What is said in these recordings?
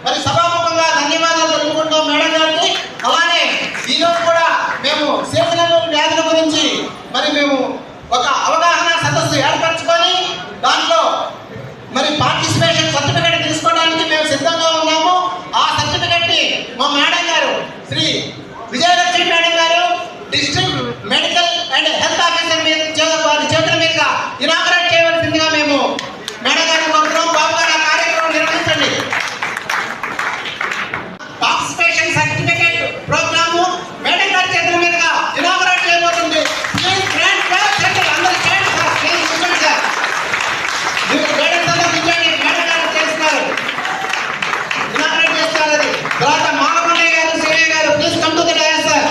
మరి సభాముఖంగా ధన్యవాదాలు తెలుపుకుంటాం మేడం గారికి. అలానే ఈరోజు కూడా మేము సీజనల్ వ్యాధుల గురించి మరి మేము ఒక అవగాహన సదస్సు ఏర్పరచుకొని దాంట్లో మరి పార్టిసిపేషన్ సర్టిఫికేట్ తీసుకోవడానికి మేము సిద్ధంగా ఉన్నాము. ఆ సర్టిఫికేట్ ని మా మేడం గారు శ్రీ విజయలక్ష్మి మేడం గారు district medical and health officer వారి చేతుల మీద ఇనాగరేట్ చేయవలసిందిగా మేము మేడం గారిని కోరుతున్నాం. బాబు గారు ఆ కార్యక్రమం నిర్వహించండి. పార్టిసిపేషన్ సర్టిఫికేట్ ప్రోగ్రాము మేడం గారి చేతుల మీదుగా ఇనాగరేట్ చేయబోతుంది. తర్వాత మాలకొండయ్య గారు, శ్రీయ్య గారు, please come to the dais sir.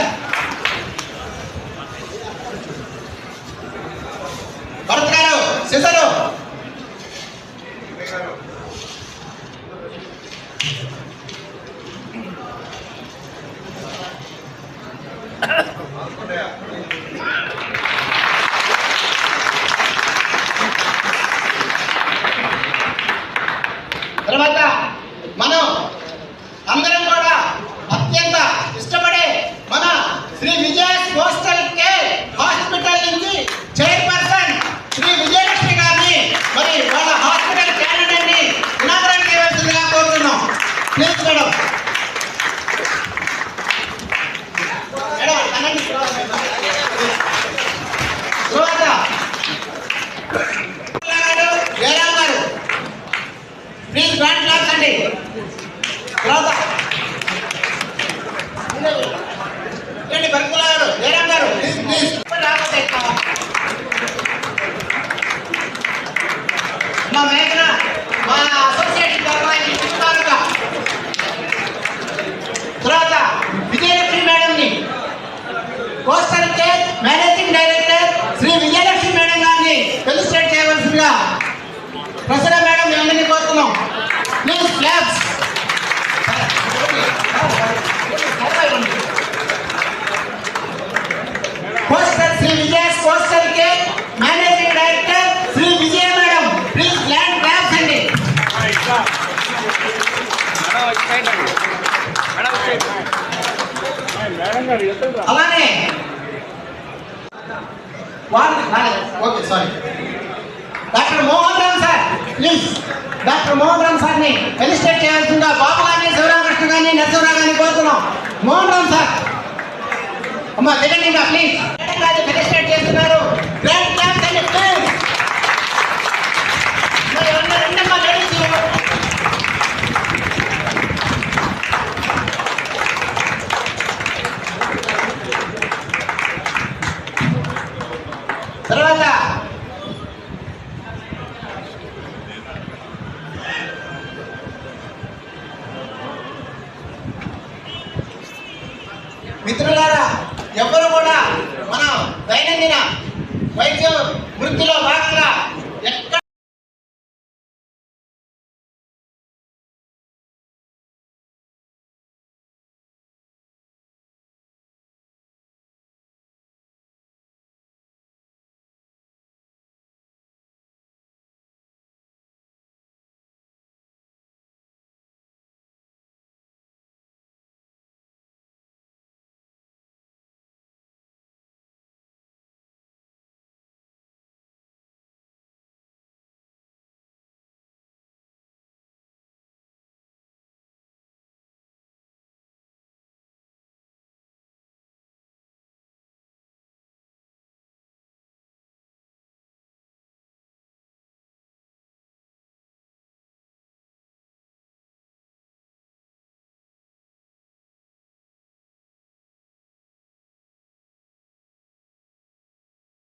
Bharat గారు, సిసరు తర్వాత మనం అందరం కూడా అత్యంత ఇష్టపడే మన Shri Vijaya postal care hospital నుంచి చైర్పర్సన్ శ్రీ విజయలక్ష్మి గారిని మరి వాళ్ళ హాస్పిటల్ క్యాండిడేట్ ని ఇనాగరేట్ చేయవలసిందిగా కోరుతున్నాం. Please madam. తర్వాత జయరామ్ గారు ప్లీజ్ గ్రాండ్ క్లాప్స్ అండి. తర్వాత బర్కుల గారు, జయరామ్ గారు ప్లీజ్ ప్లీజ్ రాకపోతే మా మేఘన మా అసోసియేషన్ తరఫున. తర్వాత విజయలక్ష్మి మేడం ని postal care managing director Shri Vijayalakshmi madam గారిని ఫెలిసిటేట్ చేయవలసిందిగా ప్రసన్న మేడం అందరినీ కోరుతున్నాం. Please claps. Postal Shri Vijaya postal care managing director Shri Vijaya madam please grand claps అండి. అలానే okay sorry doctor Mohan Ram sir please doctor Mohan Ram సార్ని ఫెలిసిటేట్ చేయాల్సిందిగా బాబు గారిని, శివరామకృష్ణ గారిని, నరసింహరావు గారిని కోరుతున్నాం. మోహన్ రామ్ సార్ అమ్మా దిగండి ఇంకా ప్లీజ్. ఫెలిసిటేట్ చేస్తున్నారు. గ్రాండ్ క్లాప్స్ అండి ప్లీజ్. రెండమ్మా లేడీస్. తర్వాత మిత్రులారా, ఎవరు కూడా మన దైనందిన వైద్య వృత్తిలో భాగంగా